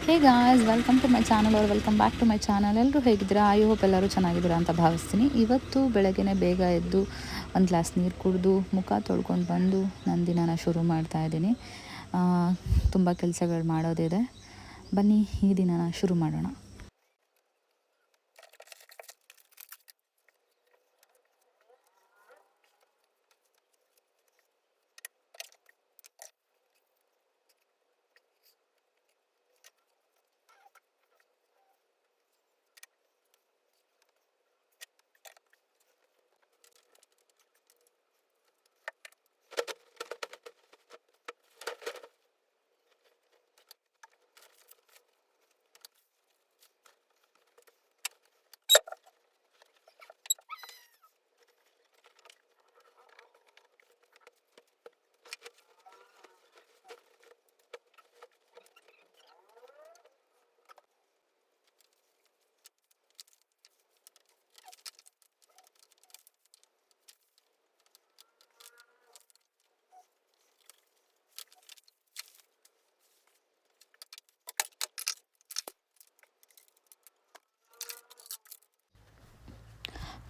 Hey guys, welcome to my channel or welcome back to my channel. ಎಲ್ಲರೂ ಹೇಗಿದ್ದೀರಾ? I hope ಎಲ್ಲರೂ ಚೆನ್ನಾಗಿದ್ದೀರಾ ಅಂತ ಭಾವಿಸ್ತೀನಿ. ಇವತ್ತು ಬೆಳಗ್ಗೆನೇ ಬೇಗ ಎದ್ದು ಒಂದು ಗ್ಲಾಸ್ ನೀರು ಕುಡಿದು ಮುಖ ತೊಳ್ಕೊಂಡು ಬಂದು ನನ್ನ ದಿನನ ಶುರು ಮಾಡ್ತಾ ಇದ್ದೀನಿ. ತುಂಬ ಕೆಲಸಗಳು ಮಾಡೋದಿದೆ. ಬನ್ನಿ ಈ ದಿನನ ಶುರು ಮಾಡೋಣ.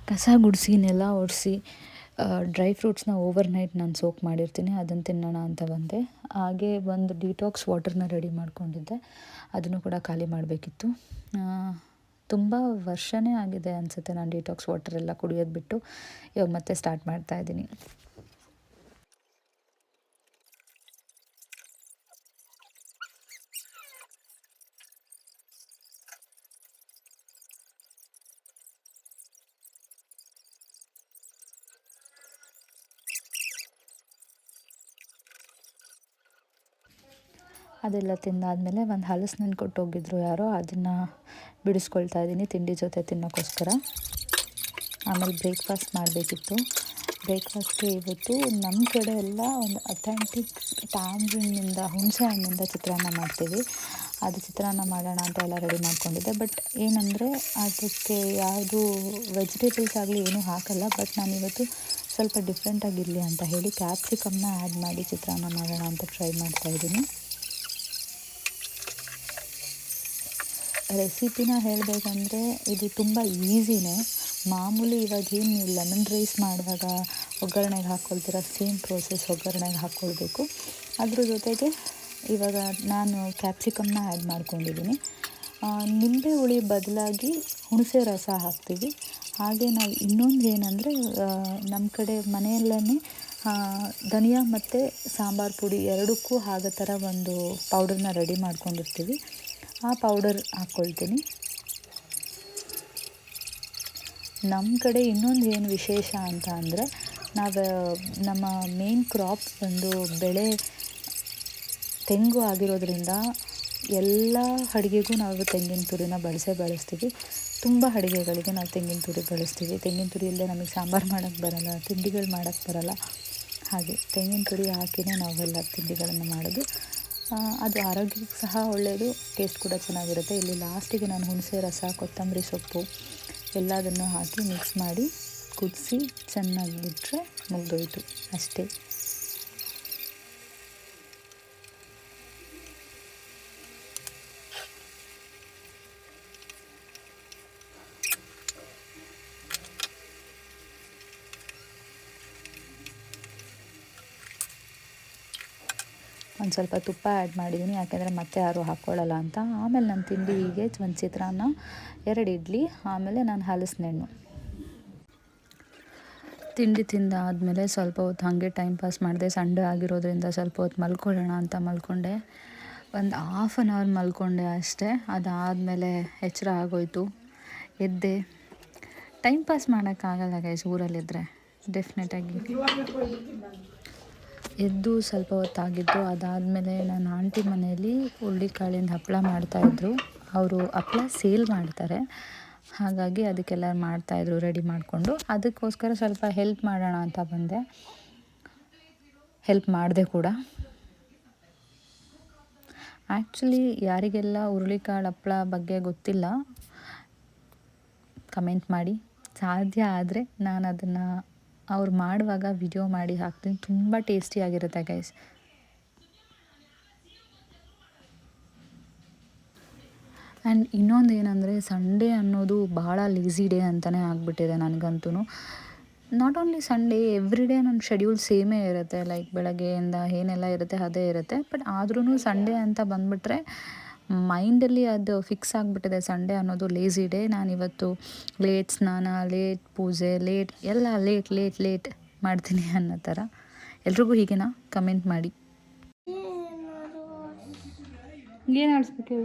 ಕಸ ಗುಡಿಸಿ ನೆಲ ಒರೆಸಿ ಡ್ರೈ ಫ್ರೂಟ್ಸ್ನ ಓವರ್ನೈಟ್ ನಾನು ಸೋಕ್ ಮಾಡಿರ್ತೀನಿ, ಅದನ್ನು ತಿನ್ನೋಣ ಅಂತ ಬಂದೆ. ಹಾಗೆ ಒಂದು ಡಿಟಾಕ್ಸ್ ವಾಟರ್ನ ರೆಡಿ ಮಾಡ್ಕೊಂಡಿದ್ದೆ, ಅದನ್ನು ಕೂಡ ಖಾಲಿ ಮಾಡಬೇಕಿತ್ತು. ತುಂಬ ವರ್ಷನೇ ಆಗಿದೆ ಅನಿಸುತ್ತೆ ನಾನು ಡಿಟಾಕ್ಸ್ ವಾಟರ್ ಎಲ್ಲ ಕುಡಿಯೋದು ಬಿಟ್ಟು. ಇವಾಗ ಮತ್ತೆ ಸ್ಟಾರ್ಟ್ ಮಾಡ್ತಾಯಿದ್ದೀನಿ. ಅದೆಲ್ಲ ತಿಂದಾದಮೇಲೆ ಒಂದು ಹಲಸಿನಣ್ಣು ಕೊಟ್ಟೋಗಿದ್ರು ಯಾರೋ, ಅದನ್ನು ಬಿಡಿಸ್ಕೊಳ್ತಾ ಇದ್ದೀನಿ ತಿಂಡಿ ಜೊತೆ ತಿನ್ನೋಕ್ಕೋಸ್ಕರ. ಆಮೇಲೆ ಬ್ರೇಕ್ಫಾಸ್ಟ್ ಮಾಡಬೇಕಿತ್ತು. ಬ್ರೇಕ್ಫಾಸ್ಟ್ಗೆ ಇವತ್ತು ನಮ್ಮ ಕಡೆ ಎಲ್ಲ ಒಂದು ಅಥೆಂಟಿಕ್ ಟ್ಯಾಂಜಿನಿಂದ ಹುಣಸೆ ಹಣ್ಣಿಂದ ಚಿತ್ರಾನ್ನ ಮಾಡ್ತೀವಿ. ಅದು ಚಿತ್ರಾನ್ನ ಮಾಡೋಣ ಅಂತ ಎಲ್ಲ ರೆಡಿ ಮಾಡ್ಕೊಂಡಿದ್ದೆ. ಬಟ್ ಏನಂದರೆ ಅದಕ್ಕೆ ಯಾವುದು ವೆಜಿಟೇಬಲ್ಸ್ ಆಗಲಿ ಏನೂ ಹಾಕಲ್ಲ. ಬಟ್ ನಾನಿವತ್ತು ಸ್ವಲ್ಪ ಡಿಫ್ರೆಂಟಾಗಿರಲಿ ಅಂತ ಹೇಳಿ ಕ್ಯಾಪ್ಸಿಕಮ್ನ ಆ್ಯಡ್ ಮಾಡಿ ಚಿತ್ರಾನ್ನ ಮಾಡೋಣ ಅಂತ ಟ್ರೈ ಮಾಡ್ತಾಯಿದ್ದೀನಿ. ರೆಸಿಪಿನ ಹೇಳಬೇಕಂದ್ರೆ ಇದು ತುಂಬ ಈಸಿನೇ. ಮಾಮೂಲಿ ಇವಾಗ ಏನು ನೀವು ಲೆಮನ್ ರೈಸ್ ಮಾಡುವಾಗ ಒಗ್ಗರಣೆಗೆ ಹಾಕ್ಕೊಳ್ತೀರ, ಸೇಮ್ ಪ್ರೋಸೆಸ್ ಒಗ್ಗರಣೆಗೆ ಹಾಕ್ಕೊಳ್ಬೇಕು. ಅದ್ರ ಜೊತೆಗೆ ಇವಾಗ ನಾನು ಕ್ಯಾಪ್ಸಿಕಮ್ನ ಆ್ಯಡ್ ಮಾಡ್ಕೊಂಡಿದ್ದೀನಿ. ನಿಂಬೆ ಹುಳಿ ಬದಲಾಗಿ ಹುಣಸೆ ರಸ ಹಾಕ್ತೀವಿ. ಹಾಗೆ ನಾವು ಇನ್ನೊಂದು ಏನಂದರೆ ನಮ್ಮ ಕಡೆ ಮನೆಯಲ್ಲೇ ಧನಿಯಾ ಮತ್ತು ಸಾಂಬಾರು ಪುಡಿ ಎರಡಕ್ಕೂ ಆಗೋ ಥರ ಒಂದು ಪೌಡರ್ನ ರೆಡಿ ಮಾಡ್ಕೊಂಡಿರ್ತೀವಿ. ಆ ಪೌಡರ್ ಹಾಕ್ಕೊಳ್ತೀನಿ. ನಮ್ಮ ಕಡೆ ಇನ್ನೊಂದು ಏನು ವಿಶೇಷ ಅಂತ ಅಂದರೆ, ನಾವು ನಮ್ಮ ಮೇನ್ ಕ್ರಾಪ್ ಒಂದು ಬೆಳೆ ತೆಂಗು ಆಗಿರೋದ್ರಿಂದ ಎಲ್ಲ ಅಡುಗೆಗೂ ನಾವು ತೆಂಗಿನ ತುರಿನ ಬಳಸ್ತೀವಿ. ತುಂಬ ಅಡುಗೆಗಳಿಗೆ ನಾವು ತೆಂಗಿನ ತುರಿ ಬಳಸ್ತೀವಿ. ತೆಂಗಿನ ತುರಿ ಇಲ್ಲದೆ ನಮಗೆ ಸಾಂಬಾರು ಮಾಡೋಕ್ಕೆ ಬರೋಲ್ಲ, ತಿಂಡಿಗಳು ಮಾಡೋಕ್ಕೆ ಬರೋಲ್ಲ. ಹಾಗೆ ತೆಂಗಿನ ತುರಿ ಹಾಕಿನೇ ನಾವೆಲ್ಲ ತಿಂಡಿಗಳನ್ನು ಮಾಡೋದು. ಅದು ಆರೋಗ್ಯಕ್ಕೆ ಸಹ ಒಳ್ಳೆಯದು, ಟೇಸ್ಟ್ ಕೂಡ ಚೆನ್ನಾಗಿರುತ್ತೆ. ಇಲ್ಲಿ ಲಾಸ್ಟಿಗೆ ನಾನು ಹುಣಸೆ ರಸ, ಕೊತ್ತಂಬರಿ ಸೊಪ್ಪು ಎಲ್ಲದನ್ನು ಹಾಕಿ ಮಿಕ್ಸ್ ಮಾಡಿ ಕುದಿಸಿ ಚೆನ್ನಾಗಿ ಬಿಟ್ಟರೆ ಮುಗಿದೋಯ್ತು ಅಷ್ಟೇ. ಒಂದು ಸ್ವಲ್ಪ ತುಪ್ಪ ಆ್ಯಡ್ ಮಾಡಿದ್ದೀನಿ, ಯಾಕೆಂದರೆ ಮತ್ತೆ ಯಾರೂ ಹಾಕ್ಕೊಳ್ಳಲ್ಲ ಅಂತ. ಆಮೇಲೆ ನನ್ನ ತಿಂಡಿಗೆ ಒಂದು ಚಿತ್ರಾನ್ನ, 2 ಇಡ್ಲಿ, ಆಮೇಲೆ ನಾನು ಹಲಸಿನಣ್ಣು ತಿಂಡಿ ತಿಂದಾದಮೇಲೆ ಸ್ವಲ್ಪ ಹೊತ್ತು ಹಾಗೆ ಟೈಮ್ ಪಾಸ್ ಮಾಡಿದೆ. ಸಂಡೇ ಆಗಿರೋದ್ರಿಂದ ಸ್ವಲ್ಪ ಹೊತ್ತು ಮಲ್ಕೊಳ್ಳೋಣ ಅಂತ ಮಲ್ಕೊಂಡೆ. ಒಂದು 1/2 ಅವರ್ ಮಲ್ಕೊಂಡೆ ಅಷ್ಟೇ. ಅದಾದಮೇಲೆ ಎಚ್ಚರ ಆಗೋಯಿತು, ಎದ್ದೆ. ಟೈಮ್ ಪಾಸ್ ಮಾಡೋಕ್ಕಾಗಲ್ಲ ಗೈಸ್ ಊರಲ್ಲಿದ್ದರೆ. ಡೆಫಿನೆಟಾಗಿ ಎದ್ದು ಸ್ವಲ್ಪ ಹೊತ್ತಾಗಿದ್ದು. ಅದಾದಮೇಲೆ ನನ್ನ ಆಂಟಿ ಮನೆಯಲ್ಲಿ ಹುರುಳಿಕಾಳಿಂದ ಹಪ್ಪಳ ಮಾಡ್ತಾಯಿದ್ರು. ಅವರು ಹಪ್ಪಳ ಸೇಲ್ ಮಾಡ್ತಾರೆ, ಹಾಗಾಗಿ ಅದಕ್ಕೆಲ್ಲ ಮಾಡ್ತಾಯಿದ್ರು ರೆಡಿ ಮಾಡಿಕೊಂಡು. ಅದಕ್ಕೋಸ್ಕರ ಸ್ವಲ್ಪ ಹೆಲ್ಪ್ ಮಾಡೋಣ ಅಂತ ಬಂದೆ. ಹೆಲ್ಪ್ ಮಾಡಿದೆ ಕೂಡ. ಆ್ಯಕ್ಚುಲಿ ಯಾರಿಗೆಲ್ಲ ಹುರುಳಿಕಾಳು ಹಪ್ಪಳ ಬಗ್ಗೆ ಗೊತ್ತಿಲ್ಲ ಕಮೆಂಟ್ ಮಾಡಿ. ಸಾಧ್ಯ ಆದರೆ ನಾನು ಅದನ್ನು ಅವ್ರು ಮಾಡುವಾಗ ವಿಡಿಯೋ ಮಾಡಿ ಹಾಕ್ತೀನಿ. ತುಂಬ ಟೇಸ್ಟಿಯಾಗಿರುತ್ತೆ ಗೈಸ್. ಆ್ಯಂಡ್ ಇನ್ನೊಂದು ಏನಂದರೆ ಸಂಡೇ ಅನ್ನೋದು ಭಾಳ ಲೇಝಿ ಡೇ ಅಂತಲೇ ಆಗಿಬಿಟ್ಟಿದೆ ನನಗಂತೂ. Not only Sunday, every day ನನ್ನ ಶೆಡ್ಯೂಲ್ ಸೇಮೇ ಇರುತ್ತೆ. ಲೈಕ್ ಬೆಳಗ್ಗೆಯಿಂದ ಏನೆಲ್ಲ ಇರುತ್ತೆ ಅದೇ ಇರುತ್ತೆ. ಬಟ್ ಆದ್ರೂ ಸಂಡೇ ಅಂತ ಬಂದುಬಿಟ್ರೆ ಮೈಂಡಲ್ಲಿ ಅದು ಫಿಕ್ಸ್ ಆಗಿಬಿಟ್ಟಿದೆ, ಸಂಡೇ ಅನ್ನೋದು ಲೇಝಿ ಡೇ. ನಾನಿವತ್ತು ಲೇಟ್ ಸ್ನಾನ, ಲೇಟ್ ಪೂಜೆ, ಲೇಟ್ ಎಲ್ಲ ಲೇಟ್ ಮಾಡ್ತೀನಿ ಅನ್ನೋ ಥರ. ಎಲ್ರಿಗೂ ಹೀಗೆನಾ? ಕಮೆಂಟ್ ಮಾಡಿ. ಏನು ಆಡಿಸ್ಬೇಕು?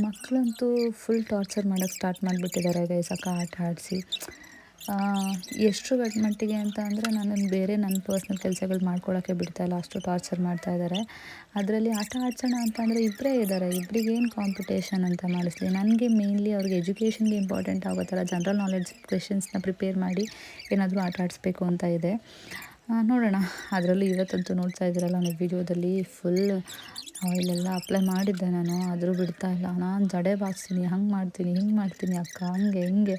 ಮಕ್ಕಳಂತೂ ಫುಲ್ ಟಾರ್ಚರ್ ಮಾಡೋಕ್ಕೆ ಸ್ಟಾರ್ಟ್ ಮಾಡಿಬಿಟ್ಟಿದ್ದಾರೆ ಗೈಸ್, ಅಕ್ಕ ಆಟ ಆಡಿಸಿ. ಎಷ್ಟು ಮಟ್ಟಿಗೆ ಅಂತ ಅಂದರೆ ನನ್ನನ್ನು ಬೇರೆ ನನ್ನ ಪರ್ಸ್ನಲ್ ಕೆಲಸಗಳು ಮಾಡ್ಕೊಳ್ಳೋಕ್ಕೆ ಬಿಡ್ತಾಯಿಲ್ಲ, ಅಷ್ಟು ಟಾರ್ಚರ್ ಮಾಡ್ತಾಯಿದ್ದಾರೆ. ಅದರಲ್ಲಿ ಆಟ ಆಡ್ಸೋಣ ಅಂತಂದರೆ ಇಬ್ಬರೇ ಇದ್ದಾರೆ, ಇಬ್ಬರಿಗೇನು ಕಾಂಪಿಟೇಷನ್ ಅಂತ ಮಾಡಿಸ್ಲಿ. ನನಗೆ ಮೇಯ್ನ್ಲಿ ಅವ್ರಿಗೆ ಎಜುಕೇಷನ್ಗೆ ಇಂಪಾರ್ಟೆಂಟ್ ಆಗೋ ಥರ ಜನರಲ್ ನಾಲೆಡ್ಜ್ ಕ್ವೆಶನ್ಸ್ನ ಪ್ರಿಪೇರ್ ಮಾಡಿ ಏನಾದರೂ ಆಟ ಆಡಿಸ್ಬೇಕು ಅಂತ ಇದೆ. ನೋಡೋಣ. ಅದರಲ್ಲೂ ಇವತ್ತಂತೂ ನೋಡ್ತಾ ಇದ್ದೀರಲ್ಲ ನೀವು ವಿಡಿಯೋದಲ್ಲಿ ಫುಲ್ ಇಲ್ಲೆಲ್ಲ ಅಪ್ಲೈ ಮಾಡಿದ್ದೆ ನಾನು, ಆದರೂ ಬಿಡ್ತಾಯಿಲ್ಲ. ನಾನು ಜಡೆ ಬಾಗ್ಸ್ತೀನಿ, ಹಂಗೆ ಮಾಡ್ತೀನಿ, ಹಿಂಗೆ ಮಾಡ್ತೀನಿ ಅಕ್ಕ, ಹಂಗೆ ಹಿಂಗೆ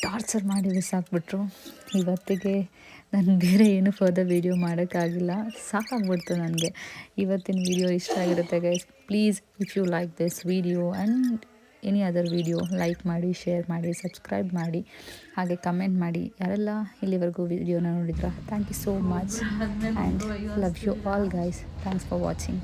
ಟಾರ್ಚರ್ ಮಾಡಿ ಬಿಸಾಕ್ಬಿಟ್ರು. ಇವತ್ತಿಗೆ ನಾನು ಬೇರೆ ಏನು ಫರ್ದರ್ ವೀಡಿಯೋ ಮಾಡೋಕ್ಕಾಗಿಲ್ಲ, ಸಾಕಾಗ್ಬಿಡ್ತು ನನಗೆ. ಇವತ್ತಿನ ವೀಡಿಯೋ ಇಷ್ಟ ಆಗಿರುತ್ತೆ guys. Please if you like this video and any other video, like ಮಾಡಿ, ಶೇರ್ ಮಾಡಿ, ಸಬ್ಸ್ಕ್ರೈಬ್ ಮಾಡಿ, ಹಾಗೆ ಕಮೆಂಟ್ ಮಾಡಿ. ಯಾರೆಲ್ಲ ಇಲ್ಲಿವರೆಗೂ ವೀಡಿಯೋನ ನೋಡಿದ್ರ, thank you so much and love you all guys. Thanks for watching.